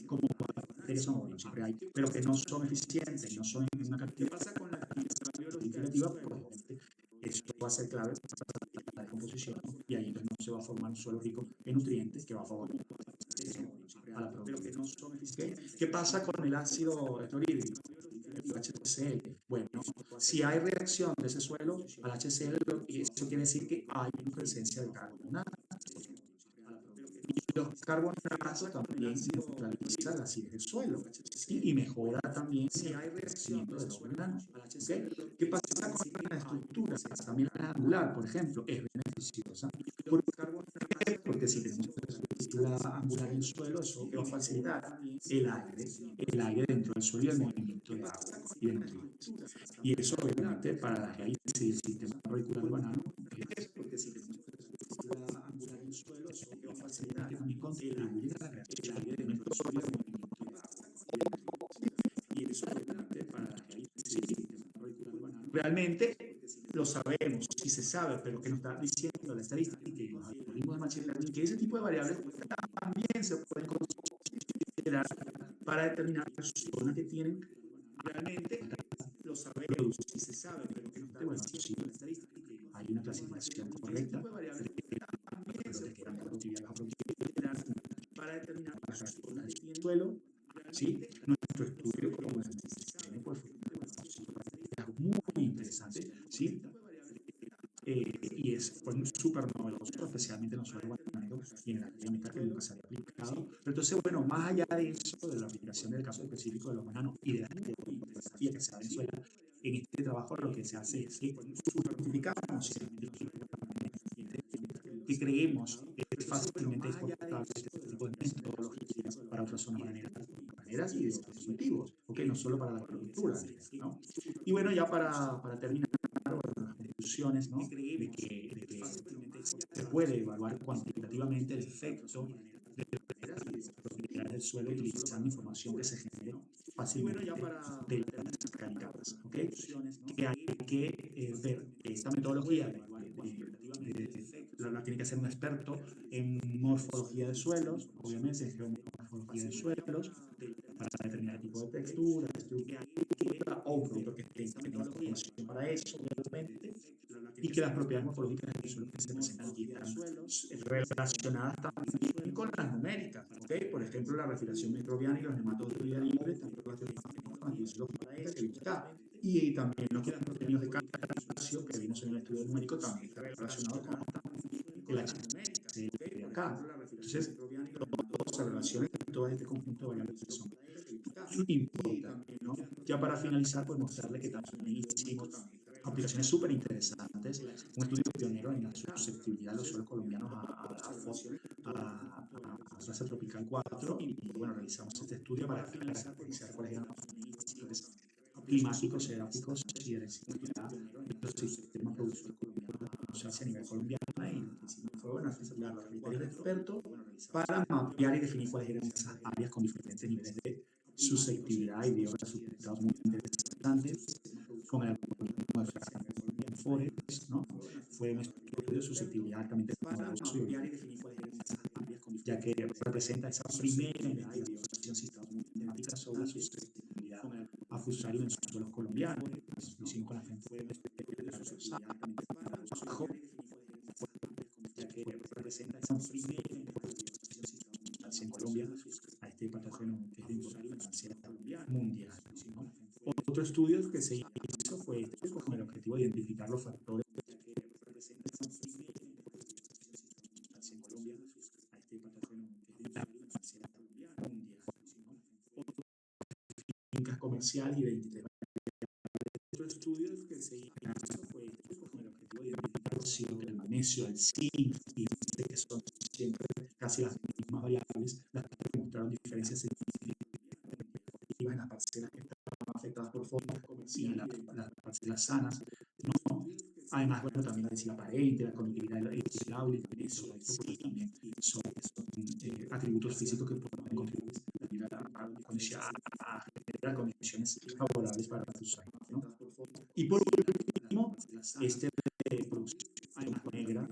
Como bacterias son siempre hay, pero que no son eficientes, no son en una cantidad. ¿Qué pasa con la actividad biológica? Pues eso va a ser clave para la descomposición y ahí entonces no se va a formar un suelo rico en nutrientes que va a favorecer a la producción. ¿Qué pasa con el ácido clorhídrico? El HCl. Bueno, si hay reacción de ese suelo al HCl, eso quiere decir que hay una presencia de carbonato. Y los carbonatos también neutralizan la acidez del suelo y mejora también el crecimiento de los venanos. ¿Okay? ¿Qué pasa con la estructura? También la angular, por ejemplo, es beneficiosa. ¿Por qué? Porque si tenemos una estructura angular en el suelo, eso va a facilitar el aire dentro del suelo y el movimiento de agua y de nutrientes. Y eso, obviamente, para las raíces y el sistema radicular del banano, porque si tenemos una estructura angular en el suelo, eso va a facilitar facilidad que también contribuye a la creación de elementos sólidos y eso es importante para realmente lo sabemos, si se sabe, pero que nos está diciendo la estadística y los algoritmos de machine learning, que ese tipo de variables también se pueden considerar para determinar personas que tienen realmente lo sabemos, si se sabe, pero que no está diciendo la estadística. Hay una clasificación correcta para determinar las personas que tienen suelo, ¿sí? Nuestro estudio como pues, es muy interesante, ¿sí? Y fue súper novedoso, especialmente en los suelos bananeros y en el área de que nunca se había aplicado. Pero entonces, bueno, más allá de eso, de la aplicación del caso específico de los bananos y de la geografía que se da en Venezuela, en este trabajo lo que se hace es que justificamos que creemos que es fácilmente exportable este tipo de metodologías para otras zonas bananeras y de otros cultivos, ¿ok? No solo para la agricultura, ¿no? Y bueno, ya para terminar, las conclusiones, ¿no? De que se puede evaluar cuantitativamente el efecto de las propiedades del suelo utilizando información que se genere fácilmente de las calidades, ¿ok? Que hay que ver esta metodología la tiene que hacer un experto en morfología de suelos, obviamente en geomorfología de suelos, para determinar el tipo de textura, estructura o un producto que tenga información para eso, obviamente, y que las propiedades morfológicas del suelo que se presentan aquí están relacionadas también con las numéricas, ¿ok? Por ejemplo, la respiración microbiana y los nematodos de vida libre están relacionados con el suelo que vimos acá. Y también los contenidos de calcio que vimos en el estudio numérico también están relacionados con el HCl de acá. Entonces, todo se relaciona con todo este conjunto de variables que son importantes, ¿no? Ya para finalizar, pues mostrarle que también hicimos aplicaciones súper interesantes, un estudio pionero en la susceptibilidad de los suelos colombianos a raza tropical 4 y bueno, realizamos este estudio para caracterizar cuáles eran los factores climáticos, geográficos y de densidad de los sistemas productores colombianos a nivel colombiano y lo que hicimos fue bueno, articular los criterios de expertos para mapear y definir cuáles eran esas áreas con diferentes niveles de susceptibilidad y dio resultados muy interesantes con el algoritmo de Forest, ¿no? Fue un estudio de susceptibilidad altamente poderoso y ya que representa esa primera investigación sistemática sobre la susceptibilidad a fusarios en suelos colombianos. Lo hicimos con la gente de abajo, ya que representa esa primera investigación en Colombia a este patógeno que es de importancia mundial, ¿no? Otro estudio que se hizo fue este, con el objetivo de identificar los factores en Colombia a este patógeno que es de importancia mundial, ¿no? Fincas comercial y de interés. Otro estudio que se hizo fue este, con el objetivo de identificar el magnesio, el zinc y que son siempre casi las mismas variables las que mostraron diferencias significativas en las parcelas que estaban afectadas por fondos y en las parcelas sanas, ¿no? Además, bueno, también la densidad aparente, la conductividad hidráulica, eso también son atributos físicos que pueden contribuir a generar condiciones favorables para el usuario, ¿no? Y por último, este producción negra,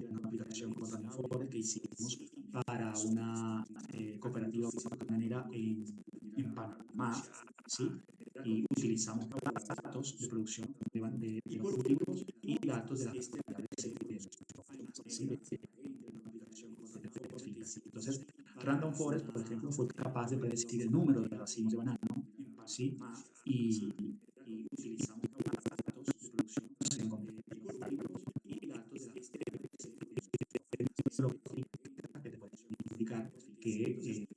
una aplicación con Forest que hicimos para una cooperativa bananera en Panamá, ¿sí? Y utilizamos datos de producción de los cultivos y datos de las propiedades ¿sí? Entonces, Random Forest, por ejemplo, fue capaz de predecir el número de racimos de banano, ¿sí? Y utilizamos datos de producción y datos de las que te pueden indicar que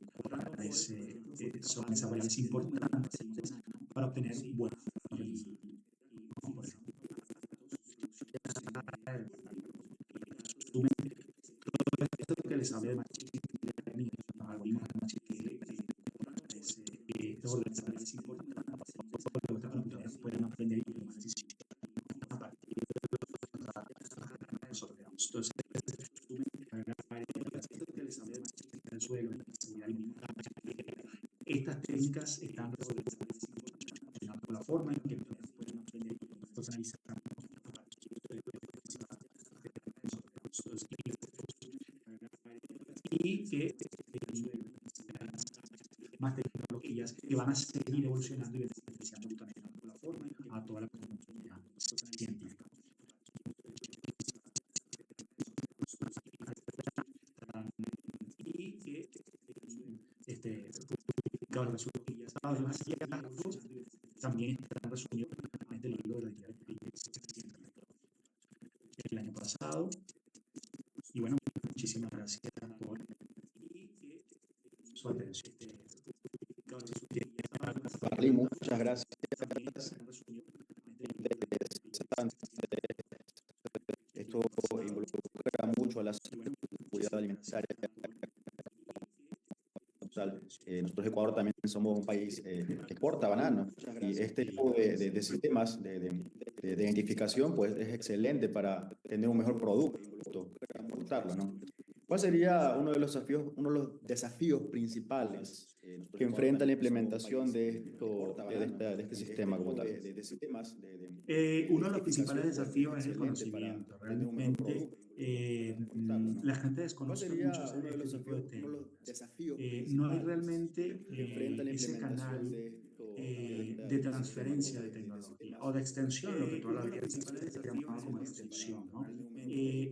son esas variables importantes para obtener buenos resultados. Por ejemplo, todo esto que les hablé de machine learning, los algoritmos de machine learning, estos organismos importantes, porque estas computadoras pueden aprender y tomar decisiones a partir de nosotros. Entonces, suelo, la seguridad alimentar. Estas técnicas están relacionadas con la forma en que personalizamos y que más tecnologías que van a seguir evolucionando y beneficiando justamente la forma a toda la comunidad científica. Y que publicados los resultados también están resumidos en el libro de la guía de el año pasado. Y bueno, muchísimas gracias por su atención. Carly, muchas gracias. Esto involucra mucho a la seguridad alimentaria. Nosotros Ecuador también somos un país que exporta banano y este tipo de sistemas de identificación pues es excelente para tener un mejor producto, exportarlo, ¿no? ¿Cuál sería uno de los desafíos principales que enfrenta la implementación de este sistema como tal? Uno de los principales desafíos es el conocimiento. Realmente la gente desconoce mucho este tipo de técnicas. No hay realmente ese canal de transferencia de tecnología o de extensión, lo que toda la vida se ha llamado como extensión, ¿no?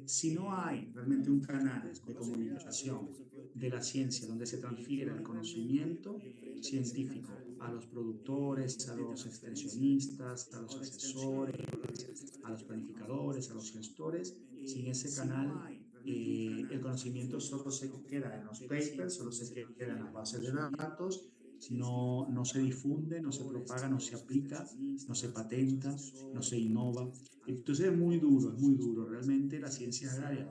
Si no hay realmente un canal de comunicación de la ciencia donde se transfiera el conocimiento científico a los productores, a los extensionistas, a los asesores, a los planificadores, a los gestores, sin ese canal el conocimiento solo se queda en los papers, solo se queda en las bases de datos, no se difunde, no se propaga, no se aplica, no se patenta, no se innova. Entonces es muy duro. Realmente las ciencias agrarias,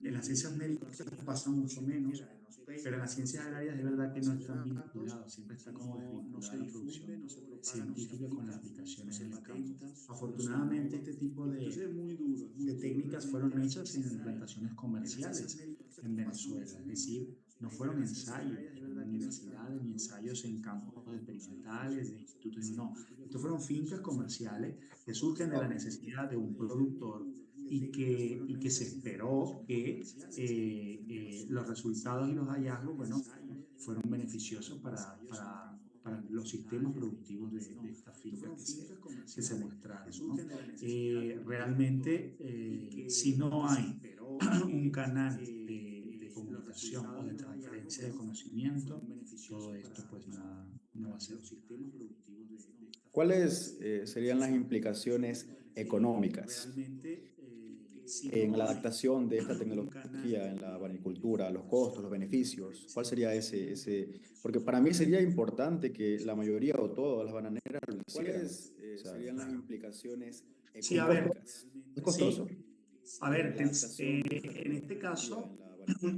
en las ciencias médicas pasa mucho menos, pero en las ciencias agrarias es verdad que no están vinculados, siempre está como desvinculada la producción científica con las aplicaciones en el campo. Afortunadamente este tipo de técnicas fueron hechas en plantaciones comerciales en Venezuela, es decir, no fueron ensayos en universidades ni ensayos en campos experimentales, de institutos, no. Estos fueron fincas comerciales que surgen de la necesidad de un productor y que se esperó que los resultados y los hallazgos, bueno, fueron beneficiosos para los sistemas productivos de estas fincas que se mostraron, ¿no? Realmente, si no hay un canal de comunicación o de transferencia de conocimiento, todo esto pues no va a ser un sistema productivo de estas fincas. ¿Cuáles serían las implicaciones económicas en la adaptación de esta tecnología en la agricultura, los costos, los beneficios? ¿Cuál sería ese? Porque para mí sería importante que la mayoría o todas las bananeras lo hicieran. ¿Cuáles serían las implicaciones sí, a ver, económicas? ¿Es costoso? sí. A ver, en este caso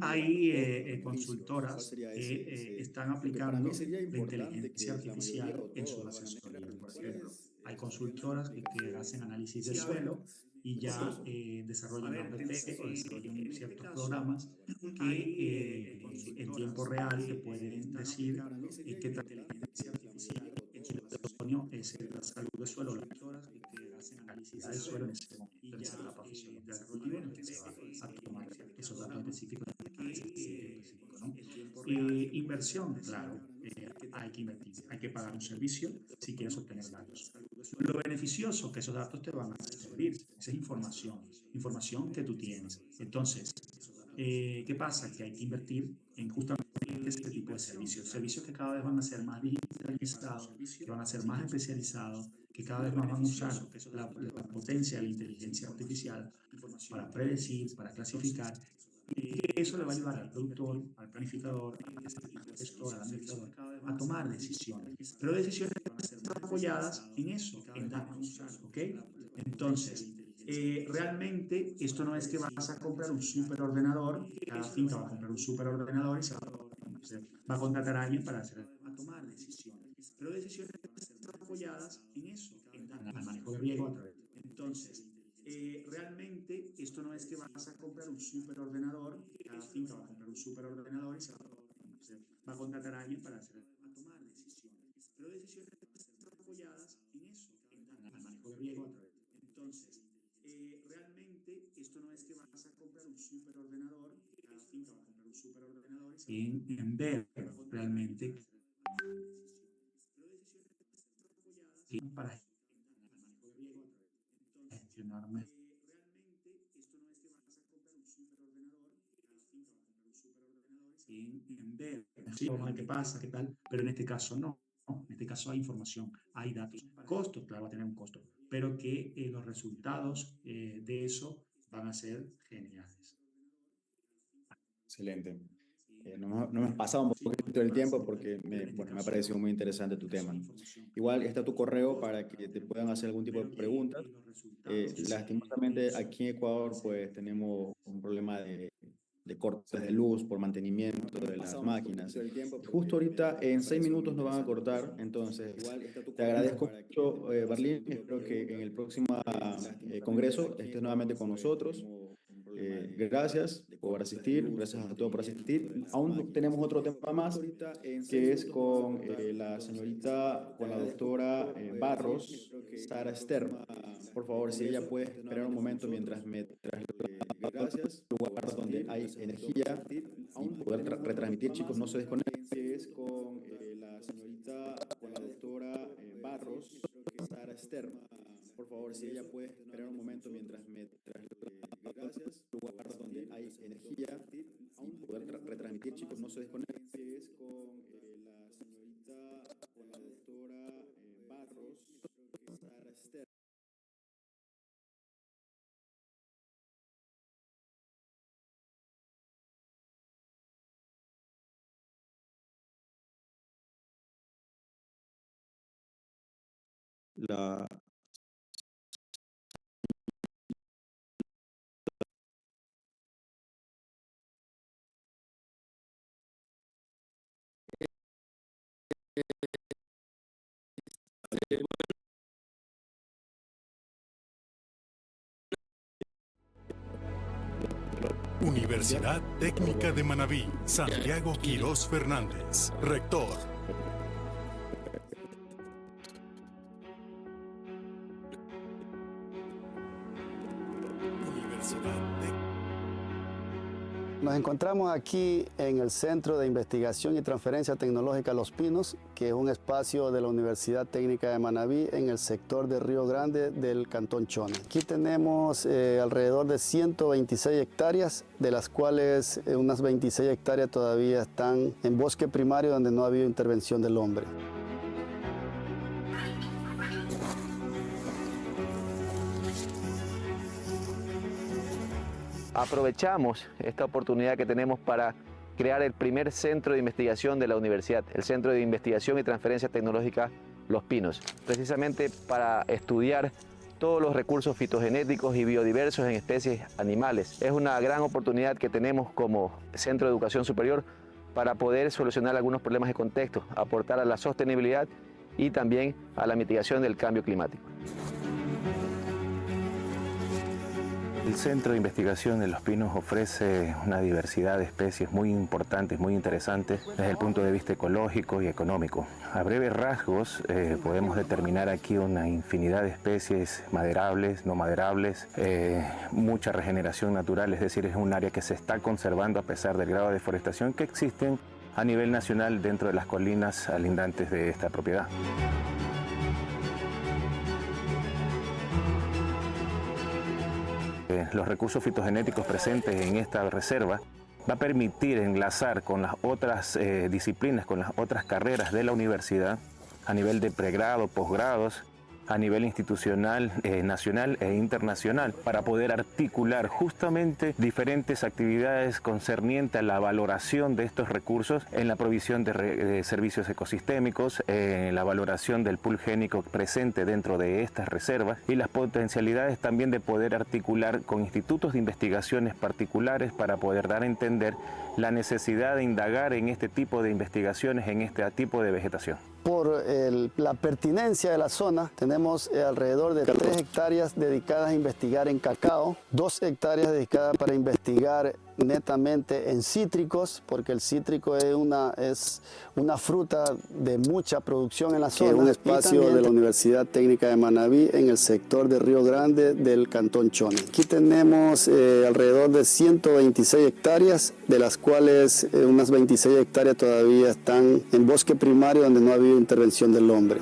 hay consultoras que están aplicando la inteligencia artificial en su asesoría. Por ejemplo, hay consultoras que hacen análisis de suelo y ya desarrollan APP o desarrollan ciertos programas que en tiempo real te pueden decir qué tal es la salud del suelo, las análisis del suelo en ese momento, en esa etapa fisiológica del cultivo en el que se va a tomar esos datos específicos, ¿no? Inversión, claro, hay que invertir, hay que pagar un servicio si quieres obtener datos. Lo beneficioso que esos datos te van a servir, esa es información que tú tienes. Entonces, ¿qué pasa? Que hay que invertir en justamente este tipo de servicios que cada vez van a ser más digitalizados, que van a ser más especializados, que cada vez más van a usar la potencia de la inteligencia artificial para predecir, para clasificar, y eso le va a ayudar al productor, al planificador, al gestor, al administrador, a tomar decisiones, pero decisiones apoyadas en eso, en datos, ¿ok? Entonces, realmente esto no es que vas a comprar un superordenador, cada finca va a comprar un superordenador y va a contratar a alguien para a tomar decisiones, pero decisiones apoyadas en eso, en el manejo de riesgo a través. Entonces, realmente esto no es que vas a comprar un superordenador, cada finca va a comprar un superordenador y va a contratar a alguien para tomar decisiones, pero decisiones apoyadas en eso, en el manejo de riesgo a través. Entonces, realmente esto no es que vas a comprar un superordenador, cada finca va a comprar un superordenador en ver realmente para gestionar mejor. En ver sí, vamos a ver qué pasa, qué tal, pero en este caso no. En este caso hay información, hay datos. Costos, claro, va a tener un costo, pero que los resultados de eso van a ser geniales. Excelente. No me has pasado un poquito del tiempo porque me ha parecido muy interesante tu tema. Igual está tu correo para que te puedan hacer algún tipo de preguntas. Lastimosamente aquí en Ecuador pues tenemos un problema de cortes de luz por mantenimiento de las máquinas. Justo ahorita en 6 minutos nos van a cortar, entonces te agradezco mucho, Barlín. Espero que en el próximo congreso estés nuevamente con nosotros. Gracias por asistir, gracias a todos por asistir. Aún tenemos otro tema más, que es con la señorita, con la doctora Barros, Sara Esther. Por favor, si ella puede esperar un momento mientras me traslado a un lugar donde hay energía y poder retransmitir, chicos, no se desconecten. Que es con la señorita, con la doctora Barros, Sara Esther. Por favor, si ella puede esperar un momento mientras me traslado a un lugar donde hay energía y poder retransmitir, chicos, no se desconecten. Que es con la señorita, con la doctora Barros, Sara Esther. La Universidad Técnica de Manabí, Santiago Quirós Fernández, rector. Nos encontramos aquí en el Centro de Investigación y Transferencia Tecnológica Los Pinos, que es un espacio de la Universidad Técnica de Manabí en el sector de Río Grande del Cantón Chone. Aquí tenemos alrededor de 126 hectáreas, de las cuales unas 26 hectáreas todavía están en bosque primario donde no ha habido intervención del hombre. Aprovechamos esta oportunidad que tenemos para crear el primer centro de investigación de la universidad, el Centro de Investigación y Transferencia Tecnológica Los Pinos, precisamente para estudiar todos los recursos fitogenéticos y biodiversos en especies animales. Es una gran oportunidad que tenemos como Centro de Educación Superior para poder solucionar algunos problemas de contexto, aportar a la sostenibilidad y también a la mitigación del cambio climático. El Centro de Investigación de Los Pinos ofrece una diversidad de especies muy importantes, muy interesantes desde el punto de vista ecológico y económico. A breves rasgos podemos determinar aquí una infinidad de especies maderables, no maderables, mucha regeneración natural, es decir, es un área que se está conservando a pesar del grado de deforestación que existen a nivel nacional dentro de las colinas alindantes de esta propiedad. Los recursos fitogenéticos presentes en esta reserva va a permitir enlazar con las otras disciplinas, con las otras carreras de la universidad a nivel de pregrado, posgrados, a nivel institucional, nacional e internacional, para poder articular justamente diferentes actividades concernientes a la valoración de estos recursos en la provisión de servicios ecosistémicos, en la valoración del pool génico presente dentro de estas reservas y las potencialidades también de poder articular con institutos de investigaciones particulares para poder dar a entender la necesidad de indagar en este tipo de investigaciones, en este tipo de vegetación. Por la pertinencia de la zona, tenemos alrededor de 3 hectáreas dedicadas a investigar en cacao, 2 hectáreas dedicadas para investigar netamente en cítricos, porque el cítrico es una fruta de mucha producción en la zona. Es un espacio de la Universidad Técnica de Manabí en el sector de Río Grande del Cantón Chone. Aquí tenemos alrededor de 126 hectáreas, de las cuales unas 26 hectáreas todavía están en bosque primario donde no ha habido intervención del hombre.